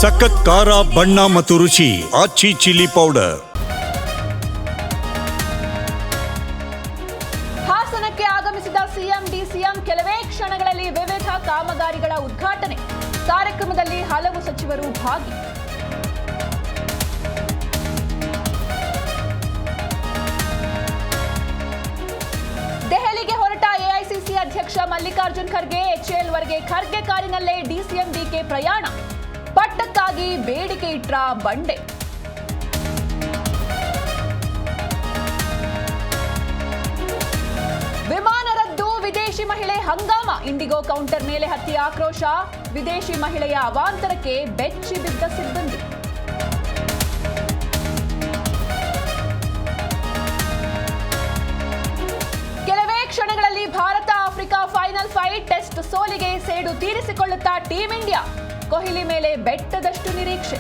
ಸಖತ್ ಖಾರ ಬಣ್ಣ ಮತ್ತು ರುಚಿ ಆಚಿ ಚಿಲ್ಲಿ ಪೌಡರ್. ಹಾಸನಕ್ಕೆ ಆಗಮಿಸಿದ ಸಿಎಂ ಡಿಸಿಎಂ ಕೆಲವೇ ಕ್ಷಣಗಳಲ್ಲಿ ವಿವಿಧ ಕಾಮಗಾರಿಗಳ ಉದ್ಘಾಟನೆ. ಕಾರ್ಯಕ್ರಮದಲ್ಲಿ ಹಲವು ಸಚಿವರು ಭಾಗಿ. ದೆಹಲಿಗೆ ಹೊರಟ ಎಐಸಿಸಿ ಅಧ್ಯಕ್ಷ ಮಲ್ಲಿಕಾರ್ಜುನ್ ಖರ್ಗೆ ಎಚ್ಎಎಲ್ ವರೆಗೆ ಖರ್ಗೆ ಕಾರಿನಲ್ಲೇ ಡಿಸಿಎಂ ಡಿಕೆ ಪ್ರಯಾಣ. ಪಟ್ಟಕ್ಕಾಗಿ ಬೇಡಿಕೆ ಇಟ್ರ ಬಂಡೆ. ವಿಮಾನ ರದ್ದು, ವಿದೇಶಿ ಮಹಿಳೆ ಹಂಗಾಮ. ಇಂಡಿಗೋ ಕೌಂಟರ್ ಮೇಲೆ ಹತ್ತಿ ಆಕ್ರೋಶ. ವಿದೇಶಿ ಮಹಿಳೆಯ ಅವಾಂತರಕ್ಕೆ ಬೆಚ್ಚಿ ಬಿದ್ದ ಸಿಬ್ಬಂದಿ. ಕೆಲವೇ ಕ್ಷಣಗಳಲ್ಲಿ Bharat Africa final fight. Test ಸೋಲಿಗೆ ಸೇಡು ತೀರಿಸಿಕೊಳ್ಳುತ್ತಾ ಟೀಂ ಇಂಡಿಯಾ. ಕೊಹ್ಲಿ ಮೇಲೆ ಬೆಟ್ಟದಷ್ಟು ನಿರೀಕ್ಷೆ.